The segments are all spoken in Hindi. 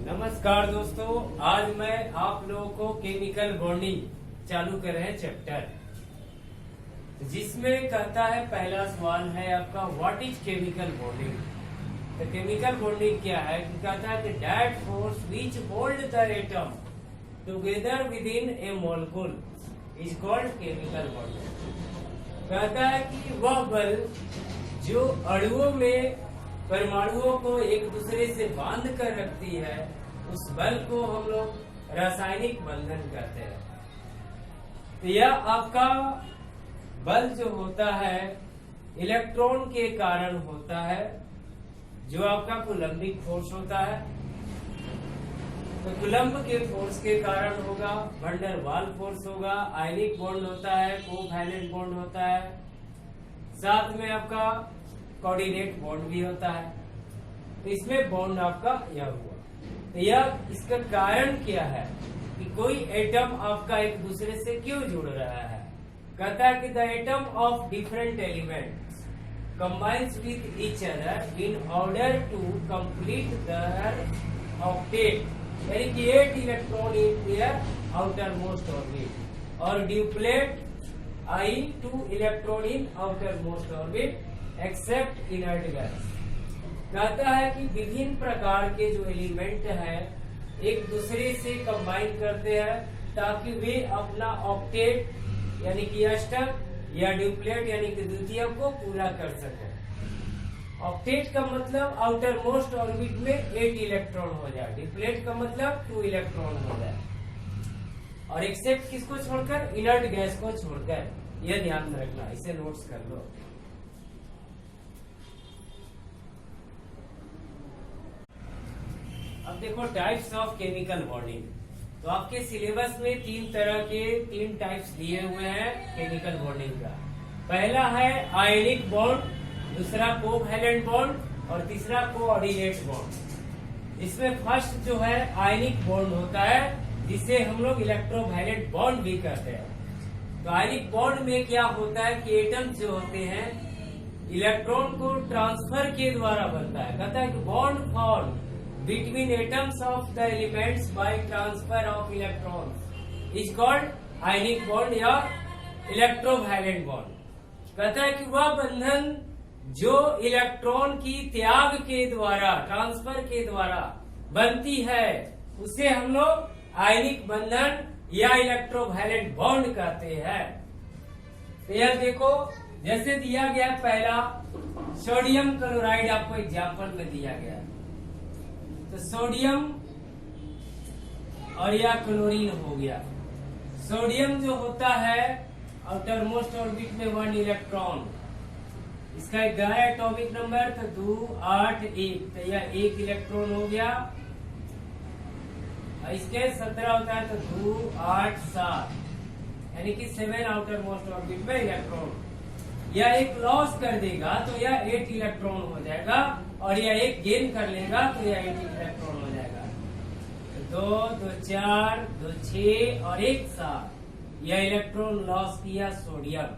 नमस्कार दोस्तों, आज मैं आप लोगों को केमिकल बॉन्डिंग चालू कर रहे हैं चैप्टर, जिसमें कहता है पहला सवाल है आपका व्हाट इज केमिकल बॉन्डिंग। तो केमिकल बॉन्डिंग क्या है? कहता है कि that force which hold the atom together with in A molecule is called chemical bonding. कहता है कि वह बल जो अणुओं में परमाणुओं को एक दूसरे से बांध कर रखती है, उस बल को हम लोग रासायनिक बंधन कहते हैं। तो यह आपका बल जो होता है इलेक्ट्रॉन के कारण होता है, जो आपका कूलम्बिक फोर्स होता है। तो कूलम्ब के फोर्स के कारण होगा, वंडर वाल फोर्स होगा, आयनिक बॉन्ड होता है, कोवैलेंट बॉन्ड होता है, साथ में आपका कोऑर्डिनेट बॉन्ड भी होता है। तो इसमें बॉन्ड आपका यह हुआ। तो यह इसका कारण क्या है कि कोई एटम आपका एक दूसरे से क्यों जुड़ रहा है? कहता है कि the atom of different elements combines with each other in order to complete their octet, यानी कि 8 electron in their outer most orbit और duplet I2 electron in outer most orbit except inert gas. कहता है कि विभिन्न प्रकार के जो एलिमेंट है एक दूसरे से कंबाइन करते हैं ताकि वे अपना ऑक्टेट यानी कि अष्टक या ड्यूप्लेट यानी कि द्वितीयक को पूरा कर सके। ऑक्टेट का मतलब आउटर मोस्ट ऑर्बिट में 8 इलेक्ट्रॉन हो जाए, ड्यूप्लेट का मतलब 2 इलेक्ट्रॉन हो जाए, और एक्सेप्ट किसको छोड़कर? इनर्ट गैस को छोड़कर। यह ध्यान में रखना, इसे नोट्स कर लो। अब देखो टाइप्स ऑफ केमिकल बॉन्डिंग। तो आपके सिलेबस में 3 टाइप्स दिए हुए हैं केमिकल बॉन्डिंग का। पहला है आयनिक बॉन्ड, दूसरा कोवैलेंट बॉन्ड और तीसरा कोऑर्डिनेट बॉन्ड। इसमें फर्स्ट जो है आयनिक बॉन्ड होता है, जिसे हम लोग इलेक्ट्रोवैलेंट बॉन्ड भी कहते हैं। तो आयनिक बॉन्ड में क्या होता है कि एटम्स जो होते हैं इलेक्ट्रॉन को ट्रांसफर के द्वारा बनता है। कहता है कि bond form between atoms of the elements by transfer of electrons is called ionic bond या electrovalent bond। कहता है कि वह बंधन जो इलेक्ट्रॉन की त्याग के द्वारा, ट्रांसफर के द्वारा बनती है, उसे हम लोग आयनिक बंधन या इलेक्ट्रोवैलेंट बॉन्ड कहते हैं। तो यह देखो, जैसे दिया गया पहला सोडियम क्लोराइड, आपको एग्जाम्पल में दिया गया। तो सोडियम और या क्लोरीन हो गया। सोडियम जो होता है आउटर मोस्ट ऑर्बिट में 1 इलेक्ट्रॉन, इसका 11 एटॉमिक नंबर, तो 2 8 1, तो यह 1 इलेक्ट्रॉन हो गया। इसके 17 होता है तो 2 8 7, यानी कि 7 आउटर मोस्ट ऑर्बिट में इलेक्ट्रॉन। यह एक लॉस कर देगा तो यह 8 इलेक्ट्रॉन हो जाएगा, और यह एक गेन कर लेगा तो यह 8 इलेक्ट्रॉन हो जाएगा। 2 2 4 2 6 और 1 7, यह इलेक्ट्रॉन लॉस किया सोडियम।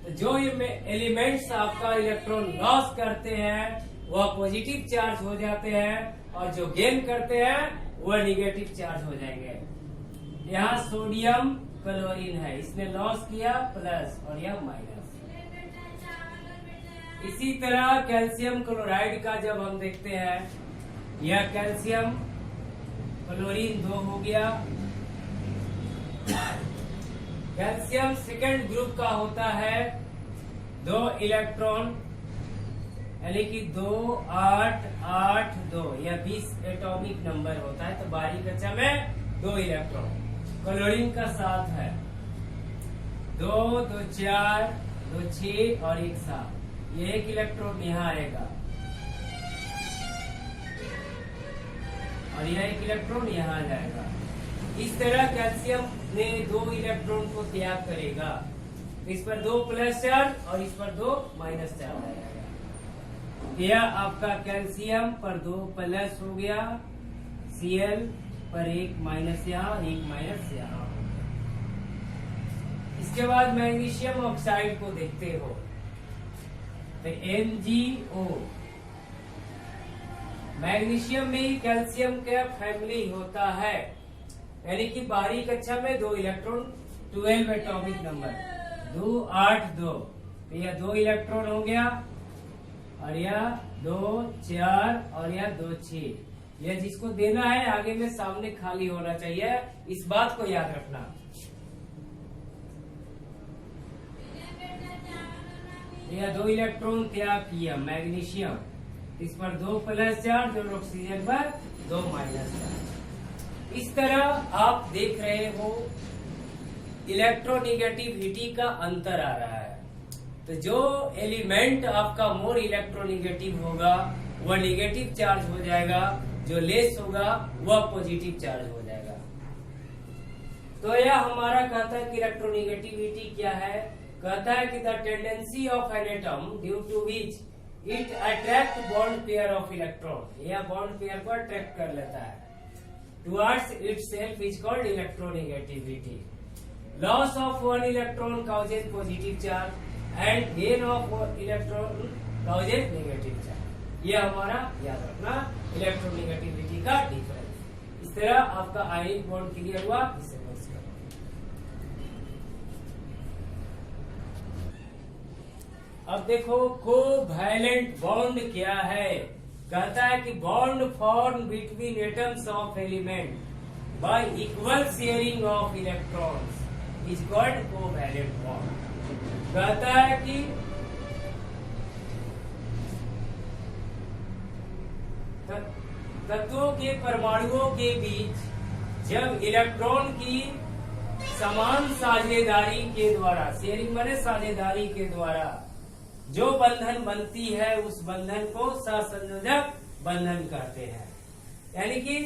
तो जो एलिमेंट्स आपका इलेक्ट्रॉन लॉस करते हैं वह पॉजिटिव चार्ज हो जाते हैं, और जो गेन करते हैं वह निगेटिव चार्ज हो जाएंगे। यहाँ सोडियम क्लोरीन है, इसने लॉस किया प्लस और यह माइनस। इसी तरह कैल्शियम क्लोराइड का जब हम देखते हैं, यह कैल्शियम क्लोरीन 2 हो गया। कैल्शियम सेकेंड ग्रुप का होता है 2 इलेक्ट्रॉन, यानी कि 2 8 8 2, यह 20 एटॉमिक नंबर होता है। तो बारीक कक्षा में 2 इलेक्ट्रॉन। क्लोरीन का 7 है, 2 2 4 2 6 और 1 7, ये 1 इलेक्ट्रॉन यहाँ आएगा और यह 1 इलेक्ट्रॉन यहाँ जाएगा। इस तरह कैल्शियम ने 2 इलेक्ट्रॉन को त्याग करेगा। इस पर 2 प्लस चार्ज और इस पर 2 माइनस चार्ज आएगा। यह आपका कैल्शियम पर 2 प्लस हो गया, Cl पर 1 माइनस यहाँ, 1 माइनस यहाँ। इसके बाद मैग्नीशियम ऑक्साइड को देखते हो, तो MgO मैग्नीशियम में ही कैल्शियम का फैमिली होता है, यानी कि 12वीं कक्षा में 2 इलेक्ट्रॉन, 12 एटॉमिक नंबर, 2 8 2, तो यह 2 इलेक्ट्रॉन हो गया, और यह 2 4 और यह 2 6। यह जिसको देना है आगे में सामने खाली होना चाहिए, इस बात को याद रखना। यह 2 इलेक्ट्रॉन त्याग किया मैग्नीशियम, इस पर 2 प्लस चार्ज और ऑक्सीजन पर 2 माइनस चार्ज। इस तरह आप देख रहे हो इलेक्ट्रोनिगेटिविटी का अंतर आ रहा है। तो जो एलिमेंट आपका मोर इलेक्ट्रोनिगेटिव होगा वह निगेटिव चार्ज हो जाएगा, जो लेस होगा वह पॉजिटिव चार्ज हो जाएगा। तो यह हमारा कहता है कि इलेक्ट्रोनिगेटिविटी क्या है। कहता है कि the tendency of an atom due to which it attract bond pair of electron, यह बॉन्ड पेयर को अट्रैक्ट कर लेता है towards itself is called electronegativity. Loss of one electron causes positive charge and gain of electron causes negative charge. यह हमारा याद रखना इलेक्ट्रोनिगेटिविटी का डिफरेंस। इस तरह आपका आयनिक बॉन्ड क्लियर हुआ, इसे नोट करो। अब देखो कोवैलेंट बॉन्ड क्या है। कहता है कि bond form between atoms of element by equal sharing of electrons is called covalent bond. कहता है कि तत्वों के परमाणुओं के बीच जब इलेक्ट्रॉन की समान साझेदारी के द्वारा, शेयरिंग माने साझेदारी के द्वारा जो बंधन बनती है उस बंधन को सहसंयोजक बंधन कहते हैं। यानी कि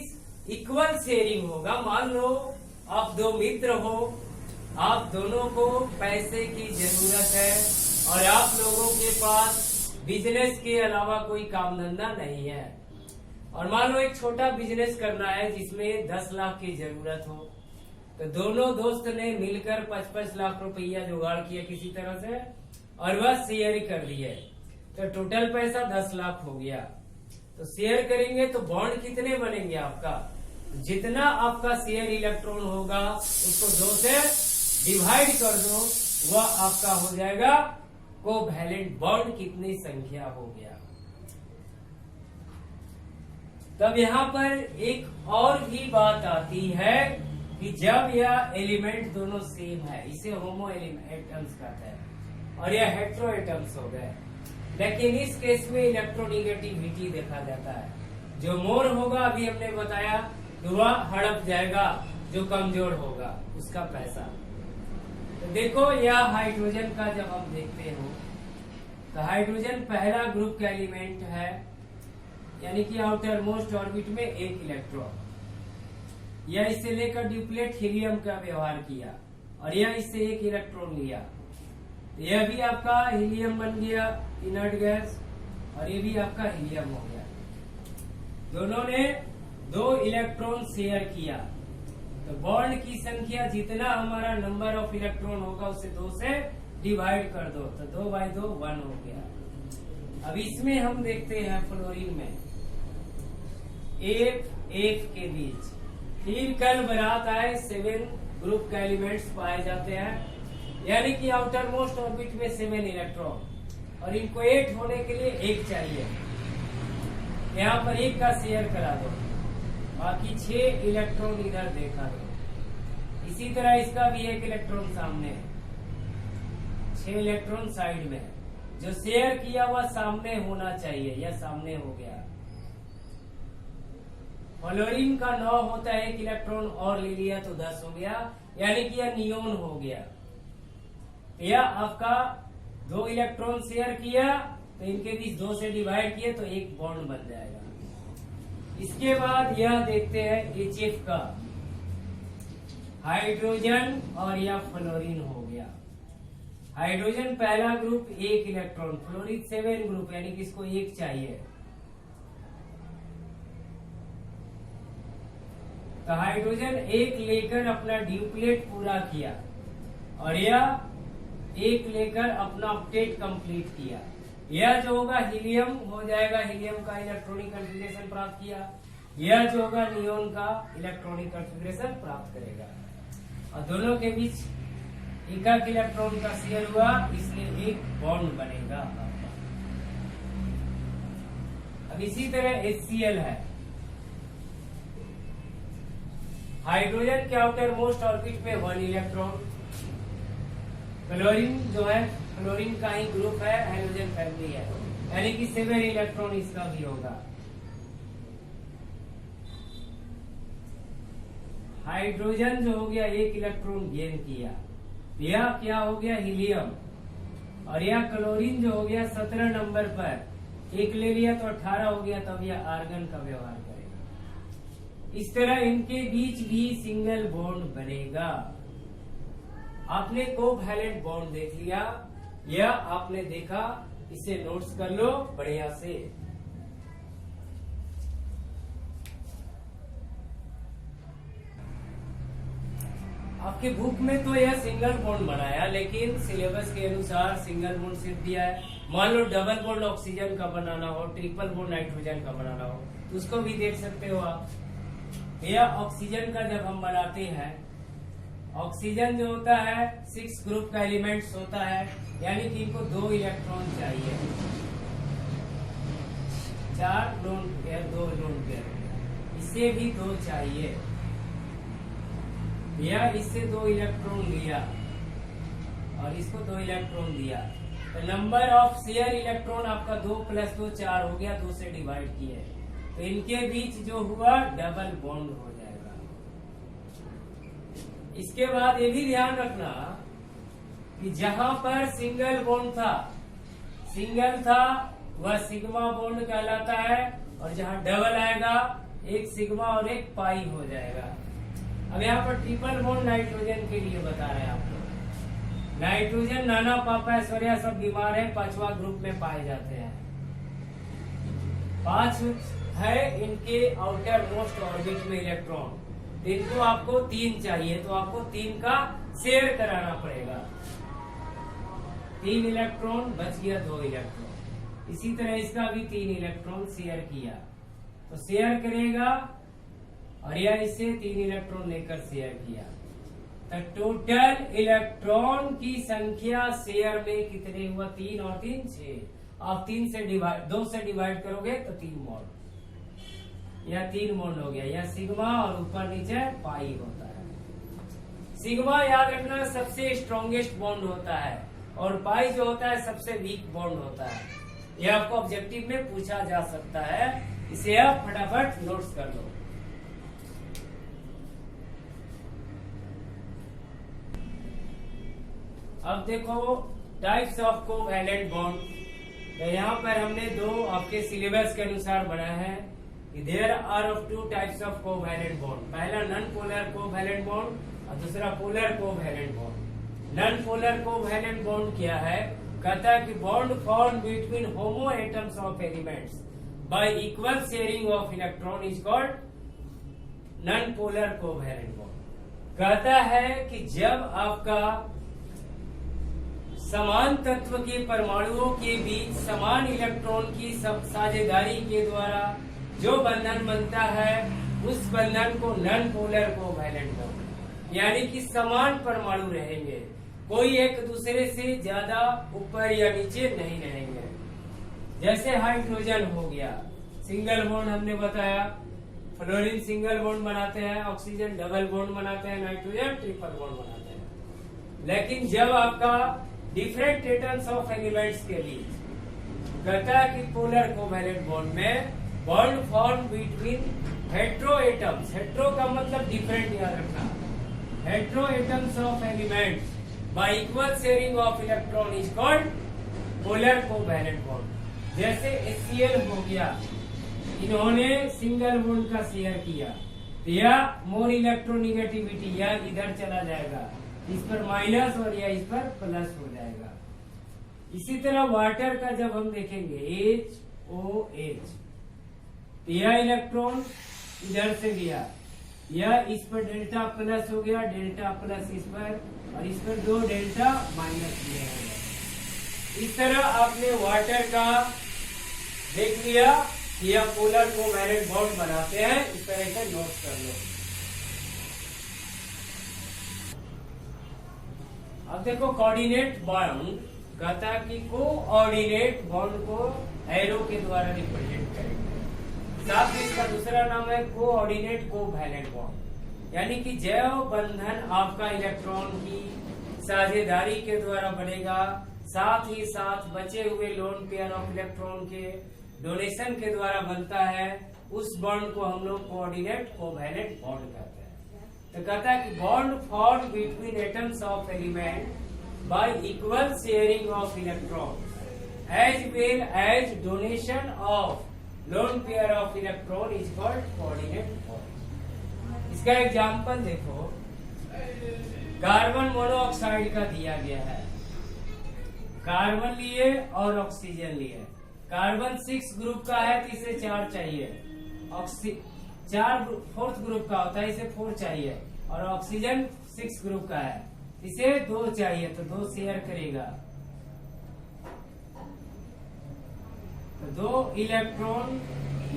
इक्वल शेयरिंग होगा। मान लो आप 2 मित्र हो, आप दोनों को पैसे की जरूरत है और आप लोगों के पास बिजनेस के अलावा कोई काम धंधा नहीं है, और मान लो एक छोटा बिजनेस करना है जिसमें 10 लाख की जरूरत हो, तो दोनों दोस्त ने मिलकर 5-5 लाख रुपया जुगाड़ किया किसी तरह से और वह शेयर कर लिए, तो टोटल पैसा 10 लाख हो गया। तो शेयर करेंगे तो बॉन्ड कितने बनेंगे आपका, जितना आपका शेयर इलेक्ट्रॉन होगा उसको 2 से डिवाइड कर दो, वह आपका हो जाएगा कोवैलेंट बॉन्ड कितनी संख्या हो गया। तब यहाँ पर एक और भी बात आती है कि जब यह एलिमेंट दोनों सेम है, इसे होमो एटम्स कहते हैं, और यह हेट्रो एटम्स हो गए। लेकिन इस केस में इलेक्ट्रोनिगेटिविटी देखा जाता है। जो मोर होगा अभी हमने बताया तो वह हड़प जाएगा, जो कमजोर होगा उसका पैसा। तो देखो यह हाइड्रोजन का जब हम देखते हो तो हाइड्रोजन पहला ग्रुप का एलिमेंट है, यानी कि आउटर मोस्ट ऑर्बिट में 1 इलेक्ट्रॉन। यह इससे लेकर ड्यूप्लेट हीलियम का व्यवहार किया और यह इससे 1 इलेक्ट्रॉन लिया। यह भी आपका हीलियम बन गया इनर्ट गैस, और ये भी आपका हीलियम हो गया। दोनों ने 2 इलेक्ट्रॉन शेयर किया, तो बॉन्ड की संख्या जितना हमारा नंबर ऑफ इलेक्ट्रॉन होगा उसे 2 से डिवाइड कर दो, तो 2 बाई 2 1 हो गया। अब इसमें हम देखते हैं फ्लोरीन में F के बीच फिर कल बरात आए 7 ग्रुप के एलिमेंट्स पाए जाते हैं, यानी कि आउटर मोस्ट ऑर्बिट में 7 इलेक्ट्रॉन, और इनको 8 होने के लिए 1 चाहिए। यहाँ पर 1 का शेयर करा दो, बाकी 6 इलेक्ट्रॉन इधर देखा दो। इसी तरह इसका भी 1 इलेक्ट्रॉन सामने है, 6 इलेक्ट्रॉन साइड में। जो शेयर किया वह सामने होना चाहिए, यह सामने हो गया। फ्लोरीन का 9 होता है, 1 इलेक्ट्रॉन और ले लिया तो 10 हो गया, यानी कि यह नियोन हो गया। यह आपका 2 इलेक्ट्रॉन शेयर किया तो इनके बीच 2 से डिवाइड किए तो 1 बॉन्ड बन जाएगा। इसके बाद यह देखते हैं HF का, हाइड्रोजन और यह फ्लोरीन हो गया। हाइड्रोजन पहला ग्रुप 1 इलेक्ट्रॉन, फ्लोरीन 7 ग्रुप, यानी कि इसको 1 चाहिए। तो हाइड्रोजन 1 लेकर अपना ड्यूप्लेट पूरा किया और यह 1 लेकर अपना ऑक्टेट कंप्लीट किया, यह जो होगा हीलियम हो जाएगा, हीलियम का इलेक्ट्रॉनिक कॉन्फ़िगरेशन प्राप्त किया। यह जो होगा नियोन का इलेक्ट्रॉनिक कॉन्फ़िगरेशन प्राप्त करेगा, और दोनों के बीच एक इलेक्ट्रॉन का शेयर हुआ, इसलिए एक बॉन्ड बनेगा आपका। अब इसी तरह HCl है, हाइड्रोजन के आउटर मोस्ट ऑर्बिट में 1 इलेक्ट्रॉन। क्लोरीन जो है, क्लोरीन का ही ग्रुप है, हाइड्रोजन फैमिली है, यानी कि 7 इलेक्ट्रॉन इसका भी होगा। हाइड्रोजन जो हो गया 1 इलेक्ट्रॉन गेन किया, यह क्या हो गया हीलियम, और यह क्लोरीन जो हो गया 17 नंबर पर 1 ले लिया तो 18 हो गया, तब यह आर्गन का व्यवहार करेगा। इस तरह इनके बीच भी सिंगल बॉन्ड बनेगा। आपने कोवैलेंट बॉन्ड देख लिया, यह आपने देखा, इसे नोट्स कर लो बढ़िया से। आपके बुक में तो यह सिंगल बॉन्ड बनाया, लेकिन सिलेबस के अनुसार सिंगल बॉन्ड सिर्फ दिया है। मान लो डबल बॉन्ड ऑक्सीजन का बनाना हो, ट्रिपल बॉन्ड नाइट्रोजन का बनाना हो, तो उसको भी देख सकते हो आप। यह ऑक्सीजन का जब हम बनाते हैं, ऑक्सीजन जो होता है 6 ग्रुप का एलिमेंट्स होता है, यानी कि इनको 2 इलेक्ट्रॉन चाहिए, 4 लोन पेयर, 2 लोन पेयर, इसे भी 2 चाहिए। या इससे 2 इलेक्ट्रॉन लिया और इसको 2 इलेक्ट्रॉन दिया, तो नंबर ऑफ शेयर इलेक्ट्रॉन आपका 2 + 2 4 हो गया, 2 से डिवाइड किए, तो इनके बीच जो हुआ डबल बॉन्ड हो जाएगा। इसके बाद ये भी ध्यान रखना कि जहां पर सिंगल बॉन्ड था, सिंगल था, वह सिग्मा बॉन्ड कहलाता है, और जहां डबल आएगा एक सिग्मा और एक पाई हो जाएगा। अब यहाँ पर ट्रिपल बॉन्ड नाइट्रोजन के लिए बता रहे हैं आपको। नाइट्रोजन, नाना, पापा, ऐश्वर्या सब बीमार है, 5वां ग्रुप में पाए जाते हैं। 5 है इनके आउटर मोस्ट ऑर्बिट में इलेक्ट्रॉन, इनको आपको 3 चाहिए, तो आपको 3 का शेयर कराना पड़ेगा। 3 इलेक्ट्रॉन बच गया, 2 इलेक्ट्रॉन। इसी तरह इसका भी 3 इलेक्ट्रॉन शेयर किया, तो शेयर करेगा, और यह इससे 3 इलेक्ट्रॉन लेकर शेयर किया, तो टोटल इलेक्ट्रॉन की संख्या शेयर में कितने हुआ? 3 और 3 6। आप 2 से डिवाइड करोगे तो 3 बॉन्ड, यह 3 बॉन्ड हो गया। यह सिग्मा और ऊपर नीचे पाई होता है। सिग्मा याद रखना सबसे स्ट्रॉन्गेस्ट बॉन्ड होता है, और पाई जो होता है सबसे वीक बॉन्ड होता है। यह आपको ऑब्जेक्टिव में पूछा जा सकता है, इसे आप फटाफट नोट्स कर लो। अब देखो टाइप्स ऑफ कोवैलेंट बॉन्ड, तो यहाँ पर हमने 2 आपके सिलेबस के अनुसार बनाया है। There are of 2 types of covalent bond. पहला नॉन पोलर कोवैलेंट बॉन्ड और दूसरा polar covalent bond. Non polar covalent bond क्या है? कहता है कि bond form between homo atoms of elements by equal sharing of electron is called non polar covalent bond. कहता है कि जब आपका समान तत्व के परमाणुओं के बीच समान इलेक्ट्रॉन की साझेदारी के द्वारा जो बंधन बनता है, उस बंधन को नॉन पोलर कोवैलेंट बॉन्ड, यानी कि समान परमाणु रहेंगे, कोई एक दूसरे से ज्यादा ऊपर या नीचे नहीं रहेंगे। जैसे हाइड्रोजन हो गया, सिंगल बॉन्ड हमने बताया, फ्लोरीन सिंगल बॉन्ड बनाते हैं, ऑक्सीजन डबल बॉन्ड बनाते हैं, नाइट्रोजन ट्रिपल बॉन्ड बनाते हैं। लेकिन जब आपका डिफरेंट एटम्स ऑफ एलिमेंट्स के बीच कहता है कि पोलर कोवैलेंट बॉन्ड में bond form between hetero atoms, hetero का मतलब डिफरेंट याद रखना, hetero atoms of elements by equal sharing of electron is called polar covalent bond. जैसे HCl हो गया, इन्होंने सिंगल बॉन्ड का शेयर किया, यह मोर इलेक्ट्रोनिगेटिविटी, यह इधर चला जाएगा, इस पर माइनस और या इस पर प्लस हो जाएगा। इसी तरह वाटर का जब हम देखेंगे HOH, यह इलेक्ट्रॉन इधर से गया, यह इस पर डेल्टा प्लस हो गया, डेल्टा प्लस इस पर, और इस पर 2 डेल्टा माइनस दिया होगा। इस तरह आपने वाटर का देख लिया कि यह पोलर कोवैलेंट बॉन्ड बनाते हैं, इस तरह से नोट कर लो। अब देखो कोऑर्डिनेट बॉन्ड कहता है कि कोऑर्डिनेट बॉन्ड को एरो के द्वारा रिप्रेजेंट करेंगे। साथ ही इसका दूसरा नाम है कोऑर्डिनेट कोवैलेंट बॉन्ड, यानी कि जैव बंधन आपका इलेक्ट्रॉन की साझेदारी के द्वारा बनेगा, साथ ही साथ बचे हुए लोन पेयर ऑफ इलेक्ट्रॉन के डोनेशन के द्वारा बनता है। उस बॉन्ड को हम लोग कोऑर्डिनेट कोवैलेंट बॉन्ड कहते हैं। तो कहता है कि bond form between atoms of element by equal sharing of electron as well as donation of lone pair of electron is called coordinate bond. इसका एग्जाम्पल देखो, कार्बन मोनोऑक्साइड का दिया गया है, कार्बन लिए और ऑक्सीजन लिए। कार्बन 6 ग्रुप का है तो इसे 4 चाहिए, 4 ग्रुप का होता है इसे 4 चाहिए, और ऑक्सीजन 6 ग्रुप का है इसे 2 चाहिए, तो 2 शेयर करेगा। तो 2 इलेक्ट्रॉन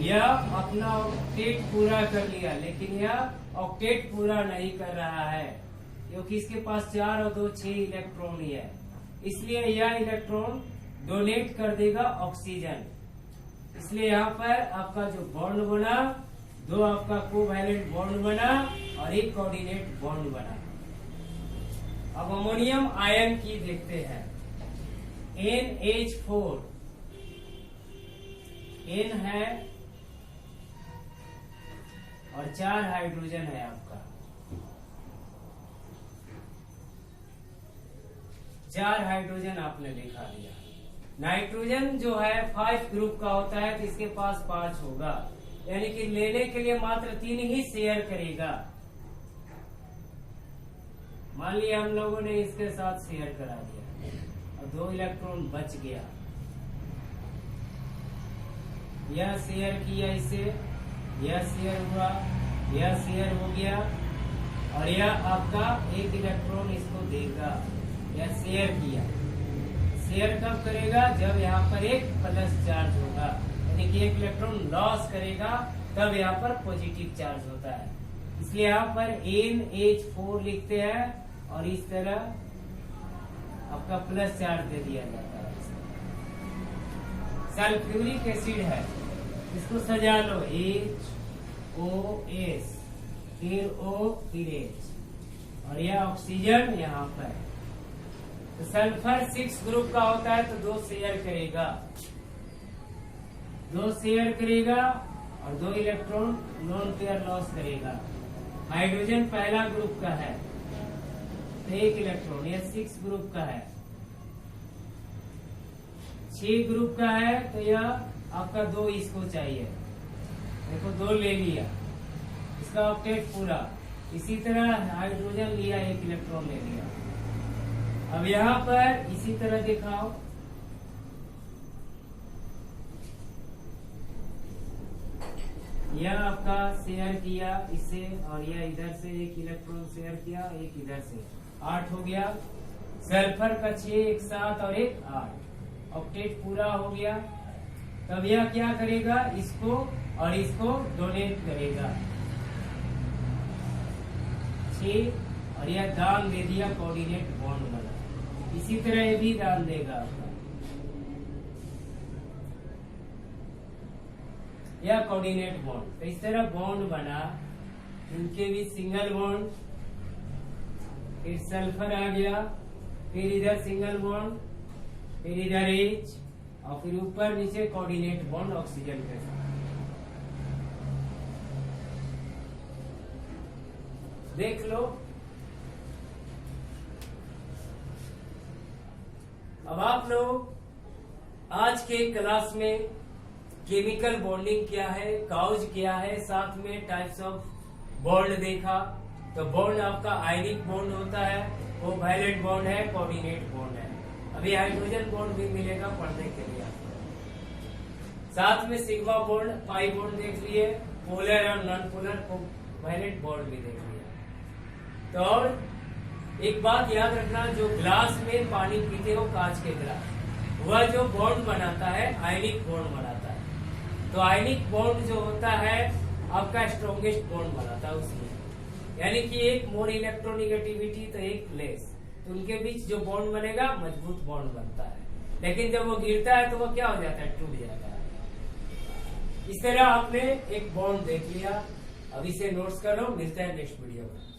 यह अपना ऑक्टेट पूरा कर लिया, लेकिन यह ऑक्टेट पूरा नहीं कर रहा है क्योंकि इसके पास 4 और 2 6 इलेक्ट्रॉन ही है, इसलिए यह इलेक्ट्रॉन डोनेट कर देगा ऑक्सीजन। इसलिए यहाँ पर आपका जो बॉन्ड बना, 2 आपका कोवैलेंट बॉन्ड बना और 1 कोऑर्डिनेट बॉन्ड बना। अब अमोनियम आयन की देखते हैं, NH4 N है और 4 हाइड्रोजन है आपका, 4 हाइड्रोजन आपने लिखा दिया। नाइट्रोजन जो है 5 ग्रुप का होता है तो इसके पास 5 होगा, यानी कि लेने के लिए मात्र 3 ही शेयर करेगा। मान लिया हम लोगों ने इसके साथ शेयर करा दिया और 2 इलेक्ट्रॉन बच गया, यह शेयर किया इसे, यह शेयर हुआ, यह शेयर हो गया और यह आपका 1 इलेक्ट्रॉन इसको देगा। यह शेयर किया, शेयर कब करेगा? जब यहाँ पर एक प्लस चार्ज होगा, यानी कि 1 इलेक्ट्रॉन लॉस करेगा तब यहाँ पर पॉजिटिव चार्ज होता है। इसलिए यहाँ पर NH4 लिखते हैं और इस तरह आपका प्लस चार्ज दे दिया जाता है। सल्फ्यूरिक एसिड है, इसको सजा लो HOS, फिर O फिर H, और यह ऑक्सीजन यहाँ पर। तो सल्फर 6 ग्रुप का होता है तो 2 शेयर करेगा, 2 शेयर करेगा और 2 इलेक्ट्रॉन लोन पेयर लॉस करेगा। हाइड्रोजन पहला ग्रुप का है तो 1 इलेक्ट्रॉन, यह 6 ग्रुप का है। 6 ग्रुप का है तो यह आपका 2 इसको चाहिए, देखो 2 ले लिया, इसका ऑक्टेट पूरा। इसी तरह हाइड्रोजन लिया, 1 इलेक्ट्रॉन ले लिया। अब यहाँ पर इसी तरह दिखाओ, यह आपका शेयर किया इससे और यह इधर से 1 इलेक्ट्रॉन शेयर किया, 1 इधर से, 8 हो गया। सल्फर का 6 एक 7 और 1 8, ऑक्टेट पूरा हो गया। तब यह क्या करेगा? इसको और इसको डोनेट करेगा 6, और यह दान दे दिया, कोऑर्डिनेट बॉन्ड बना। इसी तरह ये भी दान देगा आपका, यह कोऑर्डिनेट बॉन्ड। तो इस तरह बॉन्ड बना, इनके भी सिंगल बॉन्ड, फिर सल्फर आ गया, फिर इधर सिंगल बॉन्ड, फिर इधर H, और फिर ऊपर नीचे कोऑर्डिनेट बॉन्ड ऑक्सीजन के साथ। देख लो, अब आप लोग आज के क्लास में केमिकल बॉन्डिंग क्या है, काउज क्या है, साथ में टाइप्स ऑफ बॉन्ड देखा। तो बॉन्ड आपका आयनिक बॉन्ड होता है, कोवैलेंट बॉन्ड है, कोऑर्डिनेट बॉन्ड है। अभी हाइड्रोजन बॉन्ड भी मिलेगा पढ़ने के लिए आपको। साथ में सिग्मा बॉन्ड, पाई बॉन्ड देख लिए, पोलर और नॉन पोलर कोवैलेंट बॉन्ड भी देख लिया। तो और एक बात याद रखना, जो ग्लास में पानी पीते हो, कांच के ग्लास, वह जो बॉन्ड बनाता है आयनिक बॉन्ड बनाता है। तो आयनिक बॉन्ड जो होता है आपका स्ट्रॉन्गेस्ट बॉन्ड बनाता है उसमें, यानी कि एक मोर इलेक्ट्रोनिगेटिविटी तो एक लेस, तो उनके बीच जो बॉन्ड बनेगा मजबूत बॉन्ड बनता है। लेकिन जब वो गिरता है तो वो क्या हो जाता है, टूट जाता है। इस तरह आपने एक बॉन्ड देख लिया। अब इसे नोट्स करो, मिलते हैं नेक्स्ट वीडियो में।